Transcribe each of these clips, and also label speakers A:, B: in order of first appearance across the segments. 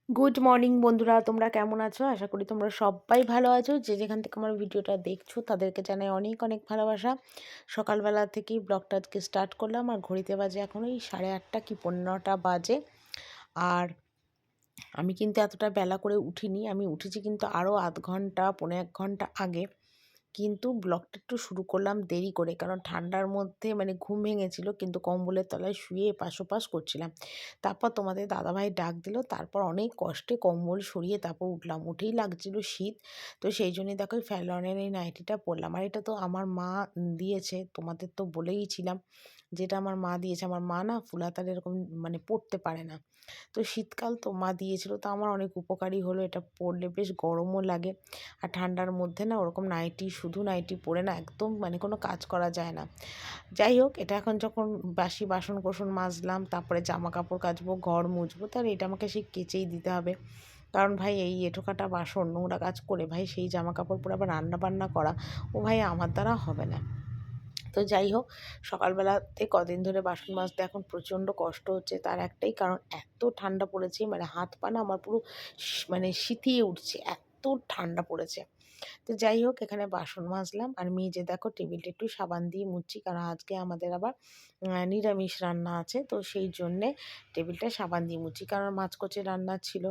A: Good morning বন্ধুরা, তোমরা কেমন আছো? আশা করি তোমরা সবাই ভালো আছো। যে যেখান থেকে আমার ভিডিওটা দেখছো তাদেরকে জানাই অনেক অনেক ভালোবাসা। সকালবেলা থেকেই ব্লগটা আজকে স্টার্ট করলাম, আর ঘড়িতে বাজে এখন ওই 8:30 কি 9:15 বাজে। আর আমি কিন্তু এতটা বেলা করে উঠিনি, আমি উঠেছি কিন্তু আরও আধ ঘন্টা 1.25 ঘন্টা আগে। কিন্তু ব্লগটা একটু শুরু করলাম দেরি করে, কারণ ঠান্ডার মধ্যে ঘুম ভেঙেছিল, কিন্তু কম্বলের তলায় শুয়ে এপাশ ওপাশ করছিলাম। তারপর তোমাদের দাদাভাই ডাক দিল, তারপর অনেক কষ্টে কম্বল সরিয়ে তারপর উঠলাম। উঠেই লাগছিল শীত, তো সেই জন্যই দেখো ফ্যালনের এই নাইটিটা পরলাম। আর এটা তো আমার মা দিয়েছে, তোমাদের তো বলেইছিলাম যেটা আমার মা দিয়েছে। আমার মা না ফুলাতার এরকম পরতে পারে না, তো শীতকাল তো মা দিয়েছিল, তো আমার অনেক উপকারী হলো। এটা পরলে বেশ গরমও লাগে, আর ঠান্ডার মধ্যে না ওরকম নাইটি, শুধু নাইটি পরে না একদম কোনো কাজ করা যায় না। যাই হোক, এটা এখন যখন বাসি বাসন কোসন মাজলাম, তারপরে জামা কাপড় কাচবো, ঘর মুছবো, তাহলে এটা আমাকে সেই কেচেই দিতে হবে। কারণ ভাই এই এঁঠোকাটা বাসন নোংরা কাজ করে ভাই সেই জামা কাপড় পরে আবার রান্না বান্না করা, ও ভাই আমার দ্বারা হবে না। তো যাই হোক, সকালবেলাতে কদিন ধরে বাসন মাজতে এখন প্রচণ্ড কষ্ট হচ্ছে। তার একটাই কারণ, এত ঠান্ডা পড়েছে, হাত পা না আমার পুরো সিঁথিয়ে উঠছে, এত ঠান্ডা পড়েছে। তো যাই হোক, এখানে বাসন মাজলাম, আর মেজে দেখো টেবিলটা একটু সাবান দিয়ে মুছছি, কারণ আজকে আমাদের আবার নিরামিষ রান্না আছে, তো সেই জন্যে টেবিলটা সাবান দিয়ে মুছছি। কারণ মাছকচি রান্না ছিল,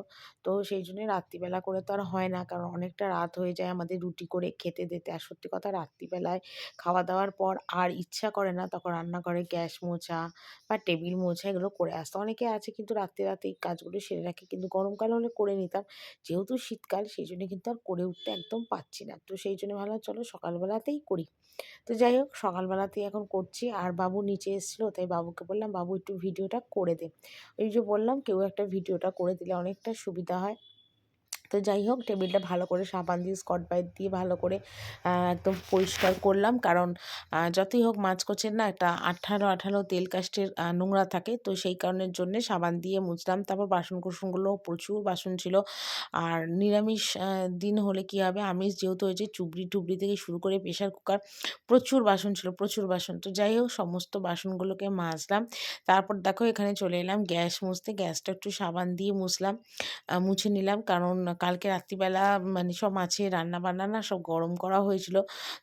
A: তো সেই জন্যে রাত্রিবেলা করে তো আর হয় না, কারণ অনেকটা রাত হয়ে যায় আমাদের রুটি করে খেতে দিতে। আর সত্যি কথা, রাত্রিবেলায় খাওয়া দাওয়ার পর আর ইচ্ছা করে না তখন রান্নাঘরে গ্যাস মোছা বা টেবিল মোছা এগুলো করে আসতে। অনেকে আছে কিন্তু রাতে রাতে এই কাজগুলো সেরে রাখে, কিন্তু গরমকাল হলে করে নিতাম। যেহেতু শীতকাল, সেই জন্য কিন্তু আর করে উঠতে একদম পারছি না, তো সেই জন্য ভাবলাম চলো সকালবেলাতেই করি। তো যাই হোক, সকালবেলাতেই এখন করছি। আর বাবু নিচে এসেছিলো, তাই বাবুকে বললাম, বাবু একটু ভিডিওটা করে দে। ওই যে বললাম, কেউ একটা ভিডিওটা করে দিলে অনেকটা সুবিধা হয়। তো যাই হোক, টেবিলটা ভালো করে সাবান দিয়ে স্কচ ব্রাইট দিয়ে ভালো করে একদম পরিষ্কার করলাম, কারণ যতই হোক মাছকোচের না একটা আঠালো আঠালো তেল কাস্টের নোংরা থাকে, তো সেই কারণের জন্যে সাবান দিয়ে মুছলাম। তারপর বাসন কোসনগুলো, প্রচুর বাসন ছিল। আর নিরামিষ দিন হলে কী হবে, আমিষ যেহেতু হয়েছে, চুবড়ি টুবড়ি থেকে শুরু করে প্রেশার কুকার, প্রচুর বাসন ছিল, প্রচুর বাসন। তো যাই হোক, সমস্ত বাসনগুলোকে মাজলাম। তারপর দেখো এখানে চলে এলাম গ্যাস মুছতে, গ্যাসটা একটু সাবান দিয়ে মুছলাম, মুছে নিলাম, কারণ কালকে রাত্রিবেলা সব মাছের রান্নাবান্না না সব গরম করা হয়েছিল,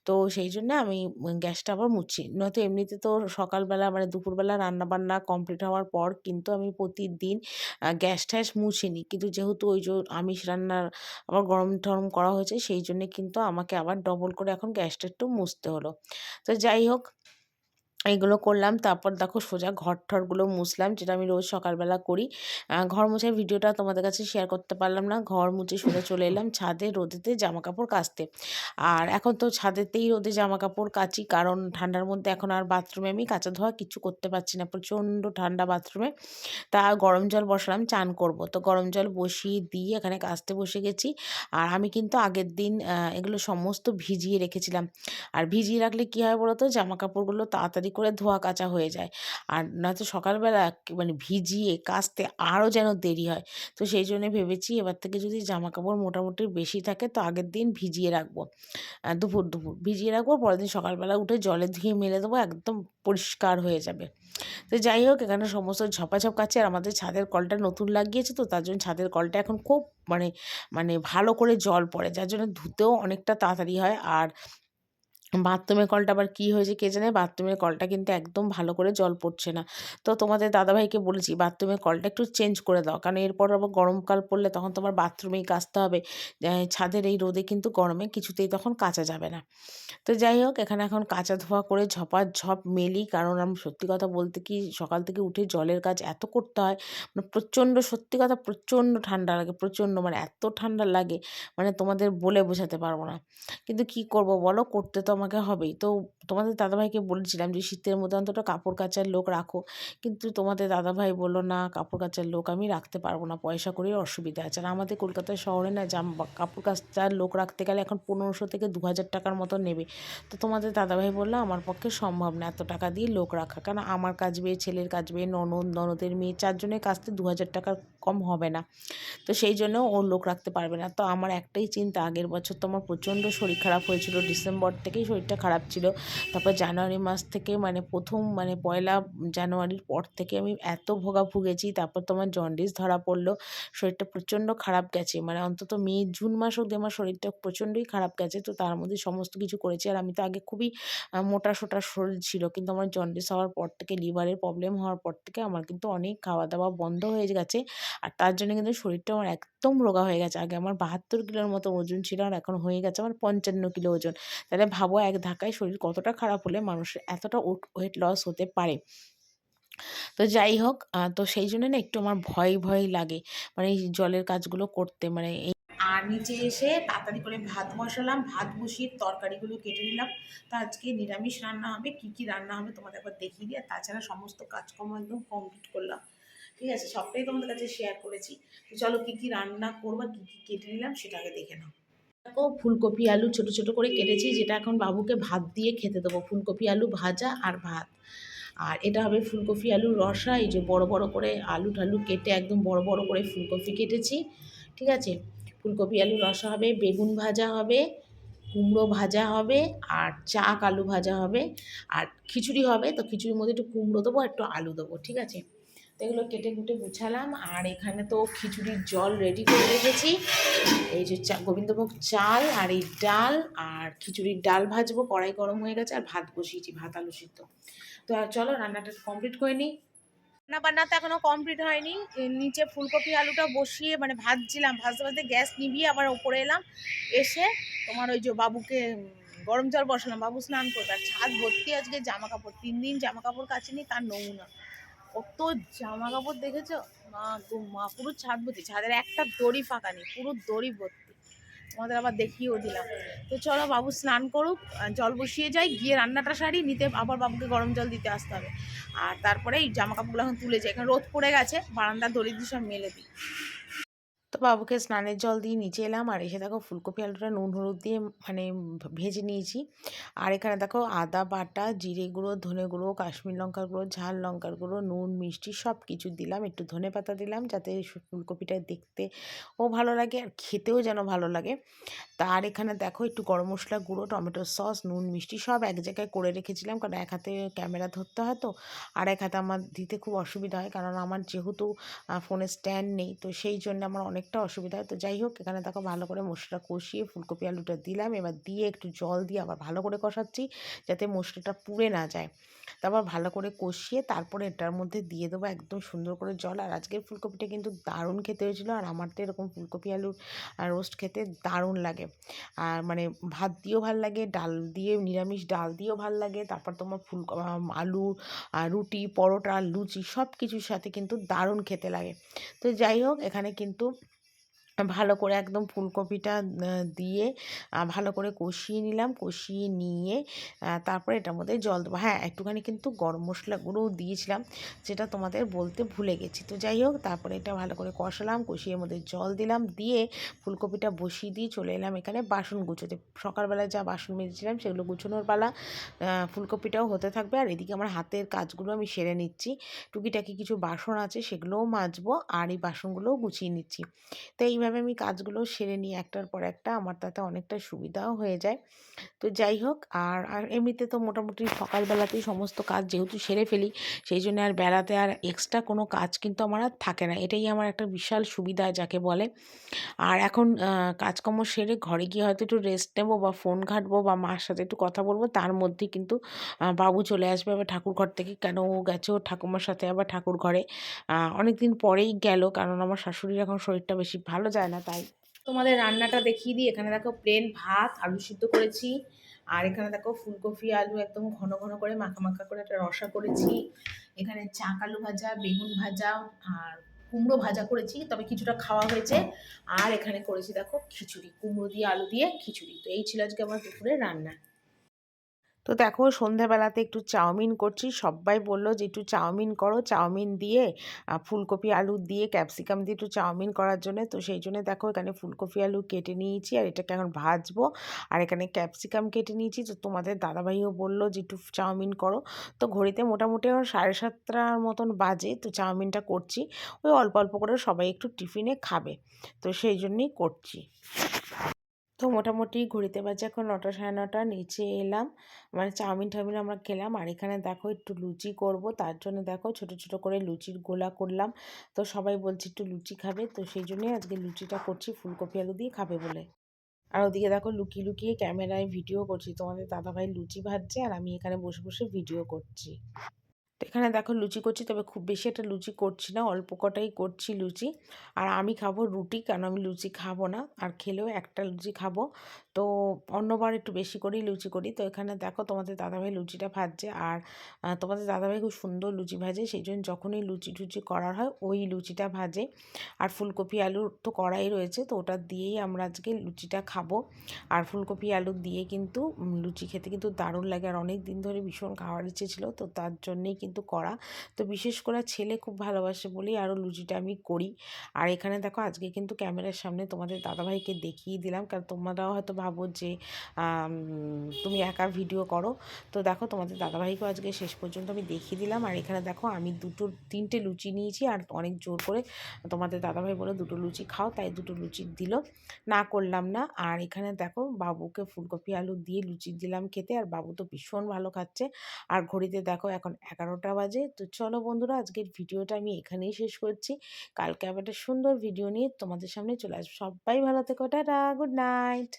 A: তো সেই জন্য আমি গ্যাসটা আবার মুছছি। নয়তো এমনিতে তো সকালবেলা দুপুরবেলা রান্নাবান্না কমপ্লিট হওয়ার পর কিন্তু আমি প্রতিদিন গ্যাস ট্যাস মুছে নিই, কিন্তু যেহেতু ওই যে আমিষ রান্নার আবার গরম টরম করা হয়েছে, সেই জন্যে কিন্তু আমাকে আবার ডবল করে এখন গ্যাসটা একটু মুছতে হলো। তো যাই হোক, এইগুলো করলাম। তারপর দেখো সোজা ঘর-টরগুলো মুছলাম, যেটা আমি রোজ সকালবেলা করি। ঘর মোছার ভিডিওটা তোমাদের কাছে শেয়ার করতে পারলাম না। ঘর মুছে সোজা চলে এলাম ছাদে রোদেতে জামাকাপড় কাচতে। আর এখন তো ছাদেতেই রোদে জামাকাপড় কাচি, কারণ ঠান্ডার মধ্যে এখন আর বাথরুমে আমি কাচা ধোয়া কিচ্ছু করতে পারছি না। প্রচণ্ড ঠান্ডা বাথরুমে। তা গরম জল বসালাম, চান করব। তো গরম জল বসিয়ে দিয়ে এখানে কাচতে বসে গেছি। আর আমি কিন্তু আগের দিন এগুলো সমস্ত ভিজিয়ে রেখেছিলাম। আর ভিজিয়ে রাখলে কী হয় বলো তো, জামাকাপড়গুলো তাড়াতাড়ি করে ধোয়া কাচা হয়ে যায়। আর নয়তো সকালবেলা ভিজিয়ে কাচতে আরও যেন দেরি হয়। তো সেই জন্যে ভেবেছি, এবার থেকে যদি জামাকাপড় মোটামুটি বেশি থাকে, তো আগের দিন ভিজিয়ে রাখবো। দুপুর ভিজিয়ে রাখবো, পরের দিন সকালবেলা উঠে জলে ধুয়ে মেলে দেবো, একদম পরিষ্কার হয়ে যাবে। তো যাই হোক, এখানে সমস্ত ঝপাঝপ কাছে। আর আমাদের ছাদের কলটা নতুন লাগিয়েছে, তো তার জন্য ছাদের কলটা এখন খুব মানে মানে ভালো করে জল পড়ে, যার জন্য ধুতেও অনেকটা তাড়াতাড়ি হয়। আর বাথরুমের কলটা আবার কী হয়েছে কে জানে, বাথরুমের কলটা কিন্তু একদম ভালো করে জল পড়ছে না। তো তোমাদের দাদাভাইকে বলেছি বাথরুমের কলটা একটু চেঞ্জ করে দাও, কারণ এরপর আবার গরমকাল পড়লে তখন তোমার বাথরুমেই কাচতে হবে। ছাদের এই রোদে কিন্তু গরমে কিছুতেই তখন কাচা যাবে না। তো যাই হোক, এখানে এখন কাচা ধোয়া করে ঝপাঝপ মেলি, কারণ আমি সত্যি কথা বলতে কি, সকাল থেকে উঠে জলের কাজ এত করতে হয়, প্রচণ্ড, সত্যি কথা প্রচণ্ড ঠান্ডা লাগে, প্রচণ্ড এত ঠান্ডা লাগে, তোমাদের বলে বোঝাতে পারবো না। কিন্তু কি করব বলো, করতে তো আমাকে হবেই। তো তোমাদের দাদাভাইকে বলেছিলাম যে শীতের মধ্যে অন্তত কাপড় কাচার লোক রাখো, কিন্তু তোমাদের দাদাভাই বলল, না কাপড় কাচার লোক আমি রাখতে পারবো না, পয়সা কড়ির অসুবিধা আছে। আর আমাদের কলকাতা শহরে না কাপড় কাচার লোক রাখতে গেলে এখন 1500 থেকে 2000 টাকার মতো নেবে। তো তোমাদের দাদাভাই বললো আমার পক্ষে সম্ভব না এত টাকা দিয়ে লোক রাখা, কারণ আমার কাচবে, ছেলের কাচবে, ননদের মেয়ে, 4 জনের কাচতে 2000 টাকার কম হবে না। তো সেই জন্য ও লোক রাখতে পারবে না। তো আমার একটাই চিন্তা, আগের বছর তো আমার প্রচণ্ড শরীর খারাপ হয়েছিল, ডিসেম্বর থেকেই শরীরটা খারাপ ছিল। তারপর জানুয়ারি মাস থেকে মানে প্রথম মানে পয়লা জানুয়ারির পর থেকে আমি এত ভুগেছি। তারপর তো আমার জন্ডিস ধরা পড়লো। শরীরটা প্রচণ্ড খারাপ গেছে। মানে অন্তত মে, জুন মাস অবধি আমার শরীরটা প্রচণ্ডই খারাপ গেছে। তো তার মধ্যে সমস্ত কিছু করেছি। আর আমি তো আগে খুবই মোটা-সোটা শরীর ছিল। কিন্তু আমার জন্ডিস হওয়ার পর থেকে, লিভারের প্রবলেম হওয়ার পর থেকে আমার কিন্তু অনেক খাওয়া-দাওয়া বন্ধ হয়ে গেছে। আর তার জন্য কিন্তু শরীরটা আমার একদম রোগা হয়ে গেছে। আগে আমার ৭২ কিলোর মতো ওজন ছিল, আর এখন হয়ে গেছে আমার ৫৫ কিলো ওজন। তাহলে ভাবো এক ধাক্কায় শরীর কতটা খারাপ হলে মানুষের এতটা ওয়েট লস হতে পারে। তো যাই হোক, তো সেই জন্য না একটু আমার ভয় লাগে মানে এই জলের কাজগুলো করতে। মানে এই আর নিচে এসে তাড়াতাড়ি করে ভাত বসালাম, ভাত বসিয়ে তরকারিগুলো কেটে নিলাম। তো আজকে নিরামিষ রান্না হবে, কী রান্না হবে তোমাদের একবার দেখিয়ে দিই। আর তাছাড়া সমস্ত কাজকর্ম একদম কমপ্লিট করলাম, ঠিক আছে, সবটাই তোমাদের কাছে শেয়ার করেছি। তো চলো কী রান্না করবো, কী কেটে নিলাম সেটা আগে দেখে নাও। দেখো ফুলকপি আলু ছোট ছোট করে কেটেছি, যেটা এখন বাবুকে ভাত দিয়ে খেতে দেবো। ফুলকপি আলু ভাজা আর ভাত। আর এটা হবে ফুলকপি আলুর রসা। এই যে বড় বড় করে আলু ঠালু কেটে একদম বড় বড় করে ফুলকপি কেটেছি, ঠিক আছে। ফুলকপি আলুর রসা হবে, বেগুন ভাজা হবে, কুমড়ো ভাজা হবে, আর আলু ভাজা হবে, আর খিচুড়ি হবে। তো খিচুড়ির মধ্যে একটু কুমড়ো দেবো, একটু আলু দেবো, ঠিক আছে। তো এগুলো কেটে কুটে গুছালাম। আর এখানে তো খিচুড়ির জল রেডি করে রেখেছি। এই যে গোবিন্দভোগ চাল আর এই ডাল, আর খিচুড়ির ডাল ভাজবো, কড়াই গরম হয়ে গেছে, আর ভাত বসিয়েছি, ভাত আলু সিদ্ধ। তো আর চলো রান্নাটা কমপ্লিট করে নিই। রান্না বান্না তো এখনো কমপ্লিট হয়নি। নিচে ফুলকপি আলুটা বসিয়ে মানে ভাজছিলাম, ভাজতে ভাজতে গ্যাস নিভিয়ে আবার ওপরে এলাম। এসে তোমার ওই যে বাবুকে গরম জল বসালাম, বাবু স্নান করবে। আর ছাদ ভর্তি আজকে জামা কাপড়, 3 দিন জামা কাপড় কাচিনি, তার নমুনা। কত জামা কাপড় দেখেছো, মা গো মা, পুরো ছাদ ভর্তি। ছাদের একটা দড়ি ফাঁকা নেই, পুরো দড়ি ভর্তি। তোমাদের আবার দেখিয়েও দিলাম। তো চলো বাবু স্নান করুক, জল বসিয়ে যাই, গিয়ে রান্নাটা সারি, নিতে আবার বাবুকে গরম জল দিতে আসতে হবে। আর তারপরে এই জামা কাপড়গুলো এখন তুলে যাই, এখন রোদ পড়ে গেছে, বারান্দার দড়ি দিয়ে সব মেলে দিই। তো বাবুকে স্নানের জল দিয়ে নিচে এলাম। আর এসে দেখো ফুলকপি আলুটা নুন হলুদ দিয়ে মানে ভেজে নিয়েছি। আর এখানে দেখো আদা বাটা, জিরে গুঁড়ো, ধনে গুঁড়ো, কাশ্মীর লঙ্কার গুঁড়ো, ঝাল লঙ্কার গুঁড়ো, নুন, মিষ্টি সব কিছু দিলাম। একটু ধনে পাতা দিলাম যাতে ফুলকপিটা দেখতেও ভালো লাগে আর খেতেও যেন ভালো লাগে। তার এখানে দেখো একটু গরম মশলা গুঁড়ো, টমেটো সস, নুন, মিষ্টি সব এক জায়গায় করে রেখেছিলাম, কারণ এক হাতে ক্যামেরা ধরতে হয় তো, আর এক হাতে আমার দিতে খুব অসুবিধা হয়, কারণ আমার যেহেতু ফোনের স্ট্যান্ড নেই, তো সেই জন্য আমার অনেকটা অসুবিধা হয়। তো যাই হোক, এখানে দেখো ভালো করে মশলাটা কষিয়ে ফুলকপি আলুটা দিলাম। এবার দিয়ে একটু জল দিয়ে আবার ভালো করে কষাচ্ছি, যাতে মশলাটা পুড়ে না যায়। তারপর ভালো করে কষিয়ে তারপরে এটার মধ্যে দিয়ে দেবো একদম সুন্দর করে জল। আর আজকের ফুলকপিটা কিন্তু দারুণ খেতে হয়েছিলো। আর আমার তো এরকম ফুলকপি আলুর রোস্ট খেতে দারুণ লাগে। আর মানে ভাত দিয়েও ভাল লাগে, ডাল দিয়ে, নিরামিষ ডাল দিয়েও ভাল লাগে। তারপর তোমার আলু, রুটি, পরোটা, লুচি সব কিছুর সাথে কিন্তু দারুণ খেতে লাগে। তো যাই হোক, এখানে কিন্তু ভালো করে একদম ফুলকপিটা দিয়ে ভালো করে কষিয়ে নিলাম। কষিয়ে নিয়ে তারপরে এটার মধ্যে জল দেবো। হ্যাঁ, একটুখানি কিন্তু গরম মশলা গুঁড়োও দিয়েছিলাম, যেটা তোমাদের বলতে ভুলে গেছি। তো যাই হোক, তারপরে এটা ভালো করে কষালাম, কষিয়ে মধ্যে জল দিলাম, দিয়ে ফুলকপিটা বসিয়ে দিয়ে চলে এলাম এখানে বাসন গুছোতে। সকালবেলায় যা বাসন মেজেছিলাম সেগুলো গুছোনোর পালা। ফুলকপিটাও হতে থাকবে, আর এদিকে আমার হাতের কাজগুলো আমি সেরে নিচ্ছি। টুকিটাকি কিছু বাসন আছে সেগুলোও মাজবো, আর এই বাসনগুলোও গুছিয়ে নিচ্ছি। তো এইভাবে আমি কাজগুলো সেরে নিই একটার পর একটা, আমার তাতে অনেকটা সুবিধাও হয়ে যায়। তো যাই হোক, আর এমনিতে তো মোটামুটি সকালবেলাতেই সমস্ত কাজ যেহেতু সেরে ফেলি, সেই জন্য আর বেলাতে আর এক্সট্রা কোনো কাজ কিন্তু আমার আর থাকে না। এটাই আমার একটা বিশাল সুবিধা যাকে বলে। আর এখন কাজকর্ম সেরে ঘরে গিয়ে হয়তো একটু রেস্ট নেবো, বা ফোন ঘাঁটবো, বা মার সাথে একটু কথা বলবো। তার মধ্যেই কিন্তু বাবু চলে আসবে আবার ঠাকুর ঘর থেকে, কেন ও গেছে ওর ঠাকুমার সাথে আবার ঠাকুর ঘরে। অনেক দিন পরেই গেল, কারণ আমার শাশুড়ির এখন শরীরটা বেশি ভালো যায় না, তাই। তোমাদের রান্নাটা দেখিয়ে দিই। এখানে দেখো প্লেন ভাত আলু সিদ্ধ করেছি, আর এখানে দেখো ফুলকপি আলু একদম ঘন ঘন করে মাখা মাখা করে একটা রসা করেছি। এখানে আলু ভাজা, বেগুন ভাজা, আর কুমড়ো ভাজা করেছি, তবে কিছুটা খাওয়া হয়েছে। আর এখানে করেছি দেখো খিচুড়ি, কুমড়ো দিয়ে আলু দিয়ে খিচুড়ি। তো এই ছিল আজকে আমার দুপুরের রান্না। তো দেখো সন্ধ্যাবেলাতে একটু চাউমিন করছি। সবাই বলল যে একটু চাউমিন করো, চাউমিন দিয়ে ফুলকপি আলু দিয়ে ক্যাপসিকাম দিয়ে একটু চাউমিন করার জন্য। তো সেই জন্য দেখো এখানে ফুলকপি আলু কেটে নিয়েছি, আর এটাকে এখন ভাজবো। আর এখানে ক্যাপসিকাম কেটে নিয়েছি। তো তোমাদের দাদাভাইও বলল যে একটু চাউমিন করো। তো ঘড়িতে মোটামুটি আমার 7:30 মতন বাজে। তো চাউমিনটা করছি, ওই অল্প অল্প করে সবাই একটু টিফিনে খাবে, তো সেই জন্যই করছি। তো মোটামুটি ঘড়িতে বাজে এখন ৯টা ৯:৩০, নিচে এলাম। মানে চাউমিন-টাউমিন আমরা খেলাম। আর এখানে দেখো একটু লুচি করব। তার জন্য দেখো ছোট, ছোট করে লুচির গোলা করলাম। তো সবাই বলছে একটু লুচি খাবে। তো সেই জন্যই আজকে লুচিটা করছি ফুলকপি আলু দিয়ে খাবে বলে। আর ওদিকে দেখো লুকিয়ে, লুকিয়ে ক্যামেরায় ভিডিও করছি। তোমাদের দাদাভাই লুচি ভাজছে আর আমি এখানে বসে, বসে ভিডিও করছি। তো এখানে দেখো লুচি করছি, তবে খুব বেশি একটা লুচি করছি না, অল্প কটাই করছি লুচি। আর আমি খাবো রুটি, কারণ আমি লুচি খাবো না, আর খেলেও একটা লুচি খাবো। তো অন্যবার একটু বেশি করেই লুচি করি। তো এখানে দেখো তোমাদের দাদাভাই লুচিটা ভাজছে। আর তোমাদের দাদাভাই খুব সুন্দর লুচি ভাজে, সেই জন্য যখনই লুচি টুচি করার হয় ওই লুচিটা ভাজে। আর ফুলকপি আলুর তো কড়াই রয়েছে, তো ওটা দিয়েই আমরা আজকে লুচিটা খাবো। আর ফুলকপি আলু দিয়ে কিন্তু লুচি খেতে কিন্তু দারুণ লাগে, আর অনেক দিন ধরে ভীষণ খাওয়ার ইচ্ছে ছিল, তো তার জন্যেই কিন্তু করা। তো বিশেষ করে ছেলে খুব ভালোবাসে বলেই আরও লুচিটা আমি করি। আর এখানে দেখো আজকে কিন্তু ক্যামেরার সামনে তোমাদের দাদাভাইকে দেখিয়ে দিলাম, কারণ তোমরাও হয়তো ভাবো যে তুমি একা ভিডিও করো। তো দেখো তোমাদের দাদাভাইকেও আজকে শেষ পর্যন্ত আমি দেখিয়ে দিলাম। আর এখানে দেখো আমি তিনটে লুচি নিয়েছি, আর অনেক জোর করে তোমাদের দাদাভাই বলে দুটো লুচি খাও, তাই দুটো লুচি দিল, না করলাম না। আর এখানে দেখো বাবুকে ফুলকপি আলু দিয়ে লুচি দিলাম খেতে, আর বাবু তো ভীষণ ভালো খাচ্ছে। আর ঘড়িতে দেখো এখন 11টা বাজে। তো চলো বন্ধুরা, আজকের ভিডিওটা আমি এখানেই শেষ করছি। কালকে আবার একটা সুন্দর ভিডিও নিয়ে তোমাদের সামনে চলে আসবো। সবাই ভালো থেকো, টাটা, গুড নাইট।